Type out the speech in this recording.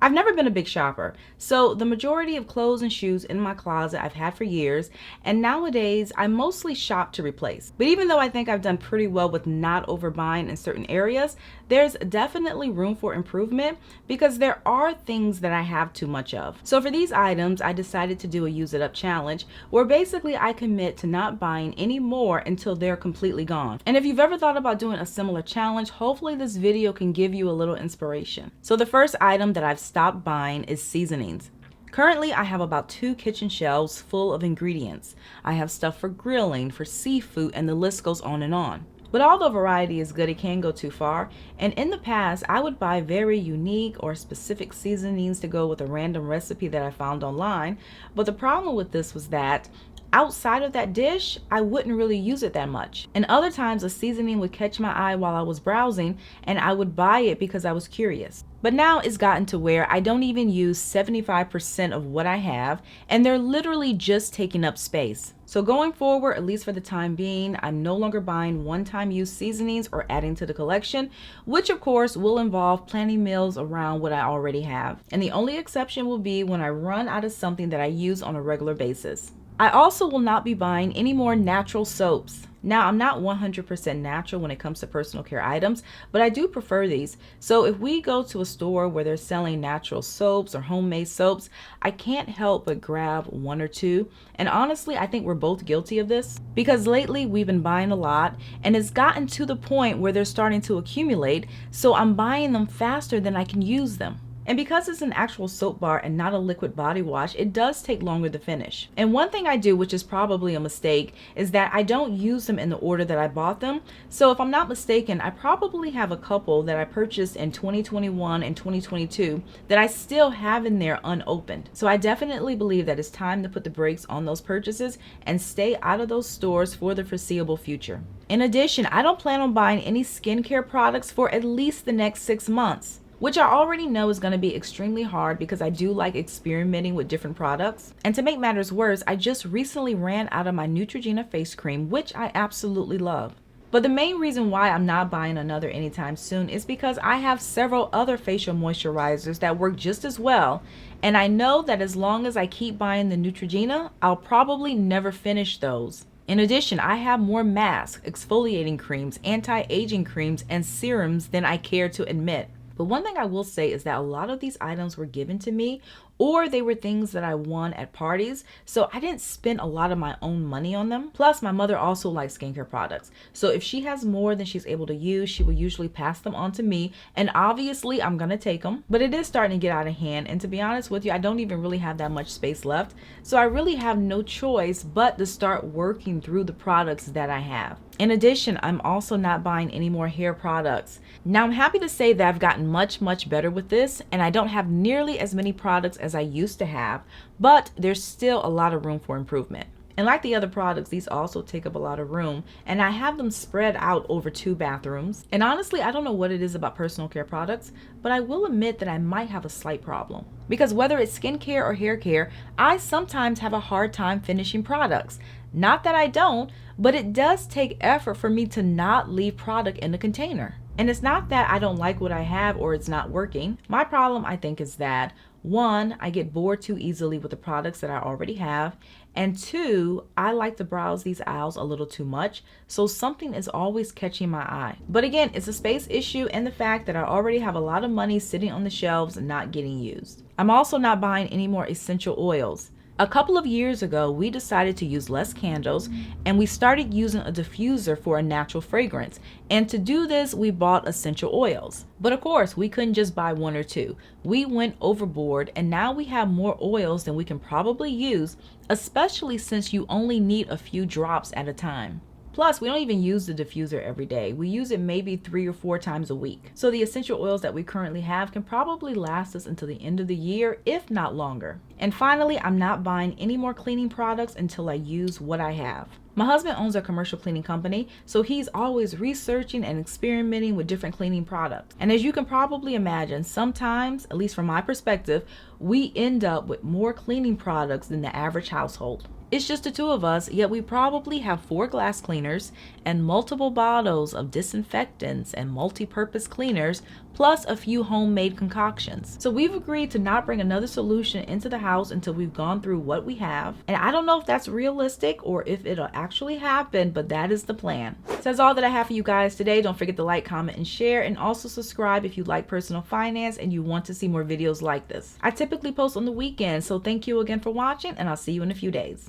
I've never been a big shopper, so the majority of clothes and shoes in my closet I've had for years, and nowadays I mostly shop to replace. But even though I think I've done pretty well with not overbuying in certain areas, there's definitely room for improvement because there are things that I have too much of. So for these items, I decided to do a use it up challenge where basically I commit to not buying any more until they're completely gone. And if you've ever thought about doing a similar challenge, hopefully this video can give you a little inspiration. So the first item that I've stopped buying is seasonings. Currently, I have about 2 kitchen shelves full of ingredients. I have stuff for grilling, for seafood, and the list goes on and on. But although variety is good, it can go too far. And in the past, I would buy very unique or specific seasonings to go with a random recipe that I found online. But the problem with this was that outside of that dish, I wouldn't really use it that much. And other times a seasoning would catch my eye while I was browsing and I would buy it because I was curious. But now it's gotten to where I don't even use 75% of what I have, and they're literally just taking up space. So going forward, at least for the time being, I'm no longer buying one-time use seasonings or adding to the collection, which of course will involve planning meals around what I already have. And the only exception will be when I run out of something that I use on a regular basis. I also will not be buying any more natural soaps. Now, I'm not 100% natural when it comes to personal care items, but I do prefer these. So if we go to a store where they're selling natural soaps or homemade soaps, I can't help but grab 1 or 2. And honestly, I think we're both guilty of this because lately we've been buying a lot and it's gotten to the point where they're starting to accumulate. So I'm buying them faster than I can use them. And because it's an actual soap bar and not a liquid body wash, it does take longer to finish. And one thing I do, which is probably a mistake, is that I don't use them in the order that I bought them. So if I'm not mistaken, I probably have a couple that I purchased in 2021 and 2022 that I still have in there unopened. So I definitely believe that it's time to put the brakes on those purchases and stay out of those stores for the foreseeable future. In addition, I don't plan on buying any skincare products for at least the next 6 months. Which I already know is going to be extremely hard because I do like experimenting with different products. And to make matters worse, I just recently ran out of my Neutrogena face cream, which I absolutely love. But the main reason why I'm not buying another anytime soon is because I have several other facial moisturizers that work just as well. And I know that as long as I keep buying the Neutrogena, I'll probably never finish those. In addition, I have more masks, exfoliating creams, anti-aging creams, and serums than I care to admit. But one thing I will say is that a lot of these items were given to me or they were things that I won at parties, so I didn't spend a lot of my own money on them. Plus, my mother also likes skincare products, so if she has more than she's able to use, she will usually pass them on to me, and obviously I'm gonna take them. But it is starting to get out of hand, and to be honest with you, I don't even really have that much space left, so I really have no choice but to start working through the products that I have. In addition, I'm also not buying any more hair products. Now, I'm happy to say that I've gotten much better with this, and I don't have nearly as many products as I used to have, but there's still a lot of room for improvement. And like the other products, these also take up a lot of room, and I have them spread out over 2 bathrooms. And honestly, I don't know what it is about personal care products, but I will admit that I might have a slight problem. Because whether it's skincare or hair care, I sometimes have a hard time finishing products. Not that I don't, but it does take effort for me to not leave product in the container. And it's not that I don't like what I have or it's not working. My problem, I think, is that 1, I get bored too easily with the products that I already have, and 2, I like to browse these aisles a little too much, so something is always catching my eye. But again, it's a space issue and the fact that I already have a lot of money sitting on the shelves not getting used. I'm also not buying any more essential oils. A couple of years ago, we decided to use less candles and we started using a diffuser for a natural fragrance. And to do this, we bought essential oils. But of course, we couldn't just buy 1 or 2. We went overboard and now we have more oils than we can probably use, especially since you only need a few drops at a time. Plus, we don't even use the diffuser every day. We use it maybe 3 or 4 times a week. So the essential oils that we currently have can probably last us until the end of the year, if not longer. And finally, I'm not buying any more cleaning products until I use what I have. My husband owns a commercial cleaning company, so he's always researching and experimenting with different cleaning products. And as you can probably imagine, sometimes, at least from my perspective, we end up with more cleaning products than the average household. It's just the two of us, yet we probably have 4 glass cleaners and multiple bottles of disinfectants and multi-purpose cleaners, plus a few homemade concoctions. So we've agreed to not bring another solution into the house until we've gone through what we have. And I don't know if that's realistic or if it'll actually happen, but that is the plan. So that's all that I have for you guys today. Don't forget to like, comment, and share, and also subscribe if you like personal finance and you want to see more videos like this. I typically post on the weekends, so thank you again for watching, and I'll see you in a few days.